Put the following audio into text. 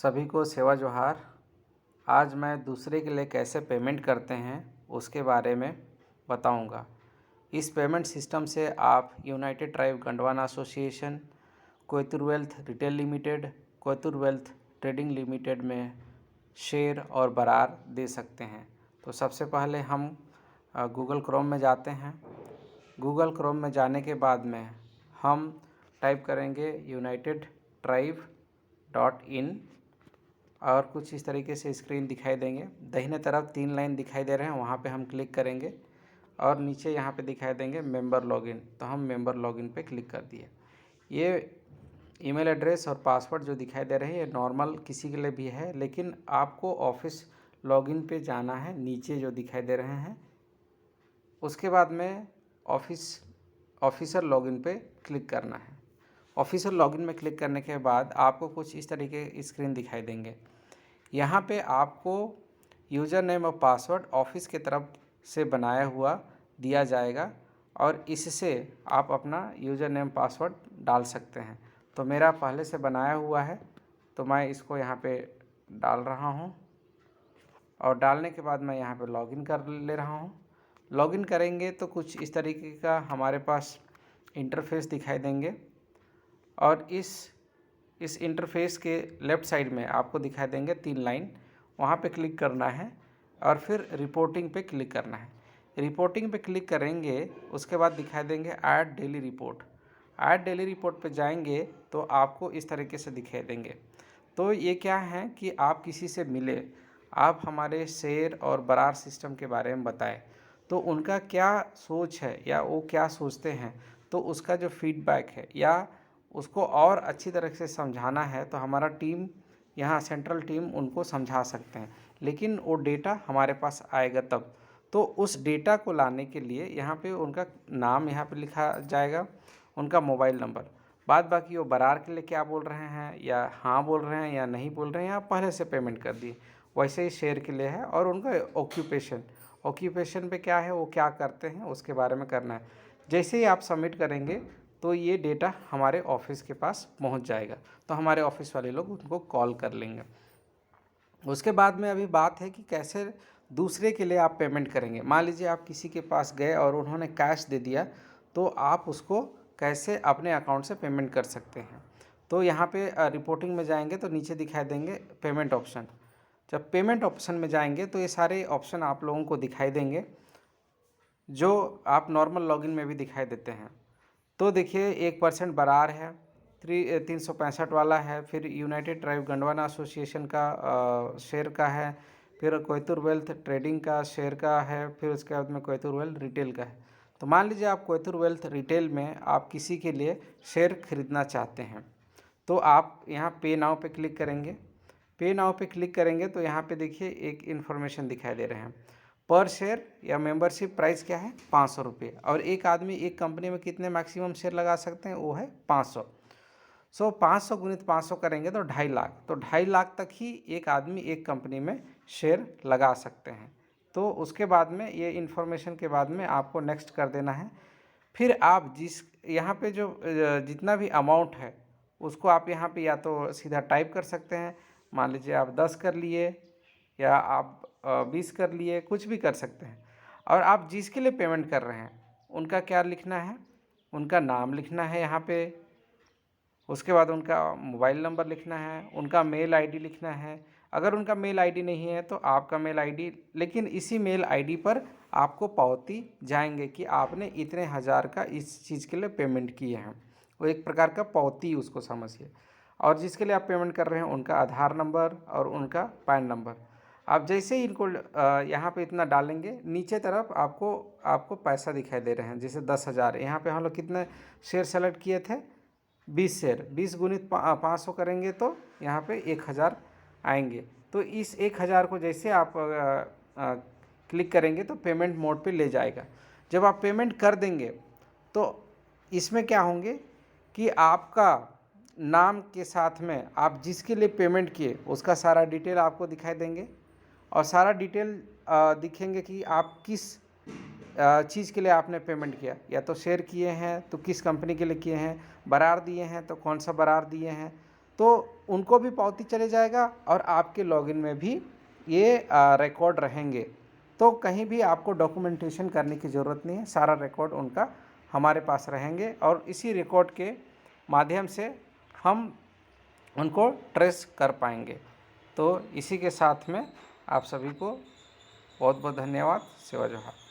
सभी को सेवा जोहार। आज मैं दूसरे के लिए कैसे पेमेंट करते हैं उसके बारे में बताऊंगा। इस पेमेंट सिस्टम से आप United Tribe Gondwana Association, Koytur wealth retail limited, Koytur wealth trading limited में शेयर और बरार दे सकते हैं। तो सबसे पहले हम गूगल क्रोम में जाते हैं। गूगल क्रोम में जाने के बाद में हम टाइप करेंगे united-tribe.in और कुछ इस तरीके से स्क्रीन दिखाई देंगे। दाहिने तरफ 3 लाइन दिखाई दे रहे हैं, वहाँ पे हम क्लिक करेंगे और नीचे यहाँ पे दिखाई देंगे मेंबर लॉगिन, तो हम मेंबर लॉगिन पे क्लिक कर दिए। ये ईमेल एड्रेस और पासवर्ड जो दिखाई दे रहे हैं ये नॉर्मल किसी के लिए भी है, लेकिन आपको ऑफिस लॉगिन पे जाना है। नीचे जो दिखाई दे रहे हैं उसके बाद में ऑफिसर लॉगिन पे क्लिक करना है। ऑफिसर लॉगिन में क्लिक करने के बाद आपको कुछ इस तरीके की स्क्रीन दिखाई देंगे। यहाँ पे आपको यूज़र नेम और पासवर्ड ऑफिस के तरफ से बनाया हुआ दिया जाएगा और इससे आप अपना यूज़र नेम पासवर्ड डाल सकते हैं। तो मेरा पहले से बनाया हुआ है तो मैं इसको यहाँ पे डाल रहा हूँ और डालने के बाद मैं यहाँ पे लॉगिन कर ले रहा हूँ। लॉगिन करेंगे तो कुछ इस तरीके का हमारे पास इंटरफेस दिखाई देंगे और इस इंटरफेस के लेफ़्ट साइड में आपको दिखाई देंगे 3 लाइन, वहाँ पे क्लिक करना है और फिर रिपोर्टिंग पे क्लिक करना है। रिपोर्टिंग पे क्लिक करेंगे उसके बाद दिखाई देंगे add daily report. Add daily report पे जाएंगे तो आपको इस तरीके से दिखाई देंगे। तो ये क्या है कि आप किसी से मिले, आप हमारे शेयर और बरार सिस्टम के बारे में बताएं तो उनका क्या सोच है या वो क्या सोचते हैं, तो उसका जो फीडबैक है या उसको और अच्छी तरह से समझाना है तो हमारा टीम यहाँ सेंट्रल टीम उनको समझा सकते हैं, लेकिन वो डेटा हमारे पास आएगा तब। तो उस डेटा को लाने के लिए यहाँ पे उनका नाम यहाँ पे लिखा जाएगा, उनका मोबाइल नंबर, बाद बाकी वो बरार के लिए क्या बोल रहे हैं या हाँ बोल रहे हैं या नहीं बोल रहे हैं या पहले से पेमेंट कर दिए, वैसे ही शेयर के लिए है। और उनका ऑक्यूपेशन पे क्या है, वो क्या करते हैं उसके बारे में करना है। जैसे ही आप सबमिट करेंगे तो ये डेटा हमारे ऑफिस के पास पहुंच जाएगा, तो हमारे ऑफिस वाले लोग उनको कॉल कर लेंगे। उसके बाद में अभी बात है कि कैसे दूसरे के लिए आप पेमेंट करेंगे। मान लीजिए आप किसी के पास गए और उन्होंने कैश दे दिया, तो आप उसको कैसे अपने अकाउंट से पेमेंट कर सकते हैं। तो यहाँ पे रिपोर्टिंग में जाएंगे तो नीचे दिखाई देंगे पेमेंट ऑप्शन। जब पेमेंट ऑप्शन में जाएंगे तो ये सारे ऑप्शन आप लोगों को दिखाई देंगे जो आप नॉर्मल लॉगिन में भी दिखाई देते हैं। तो देखिए 1% बरार है, 365 वाला है, फिर यूनाइटेड ट्राइब गंडवाना एसोसिएशन का शेयर का है, फिर कोयतुर वेल्थ ट्रेडिंग का शेयर का है, फिर उसके बाद में कोयतुर वेल्थ रिटेल का है। तो मान लीजिए आप कोयतुर वेल्थ रिटेल में आप किसी के लिए शेयर खरीदना चाहते हैं तो आप यहाँ पे नाउ पे क्लिक करेंगे। पे नाउ पे क्लिक करेंगे तो यहाँ पे देखिए एक इन्फॉर्मेशन दिखाई दे रहे हैं। पर शेयर या मेंबरशिप प्राइस क्या है, 500 रुपये, और एक आदमी एक कंपनी में कितने मैक्सिमम शेयर लगा सकते हैं, वो है 500। 500 गुणित 500 करेंगे तो 2.5 लाख, तो 2.5 लाख तक ही एक आदमी एक कंपनी में शेयर लगा सकते हैं। तो उसके बाद में ये इन्फॉर्मेशन के बाद में आपको नेक्स्ट कर देना है। फिर आप जिस यहाँ पे जो जितना भी अमाउंट है उसको आप यहाँ पे या तो सीधा टाइप कर सकते हैं। मान लीजिए आप 10 कर लिए या आप 20 कर लिए, कुछ भी कर सकते हैं। और आप जिसके लिए पेमेंट कर रहे हैं उनका क्या लिखना है, उनका नाम लिखना है यहाँ पे, उसके बाद उनका मोबाइल नंबर लिखना है, उनका मेल आईडी लिखना है। अगर उनका मेल आईडी नहीं है तो आपका मेल आईडी, लेकिन इसी मेल आईडी पर आपको पावती जाएंगे कि आपने इतने हज़ार का इस चीज़ के लिए पेमेंट किए हैं। वो एक प्रकार का पावती उसको समझिए। और जिसके लिए आप पेमेंट कर रहे हैं उनका आधार नंबर और उनका पैन नंबर। आप जैसे ही इनको यहाँ पे इतना डालेंगे, नीचे तरफ आपको पैसा दिखाई दे रहे हैं। जैसे 10,000, यहाँ पे हम लोग कितने शेयर सेलेक्ट किए थे, 20 शेयर, 20 गुणित 500 करेंगे तो यहाँ पे 1,000 आएंगे। तो इस 1,000 को जैसे आप क्लिक करेंगे तो पेमेंट मोड पे ले जाएगा। जब आप पेमेंट कर देंगे तो इसमें क्या होंगे कि आपका नाम के साथ में आप जिसके लिए पेमेंट किए उसका सारा डिटेल आपको दिखाई देंगे और सारा डिटेल दिखेंगे कि आप किस चीज़ के लिए आपने पेमेंट किया। या तो शेयर किए हैं तो किस कंपनी के लिए किए हैं, बरार दिए हैं तो कौन सा बरार दिए हैं। तो उनको भी पावती चले जाएगा और आपके लॉगिन में भी ये रिकॉर्ड रहेंगे। तो कहीं भी आपको डॉक्यूमेंटेशन करने की ज़रूरत नहीं है, सारा रिकॉर्ड उनका हमारे पास रहेंगे और इसी रिकॉर्ड के माध्यम से हम उनको ट्रेस कर पाएंगे। तो इसी के साथ में आप सभी को बहुत बहुत धन्यवाद। सेवा जोहार।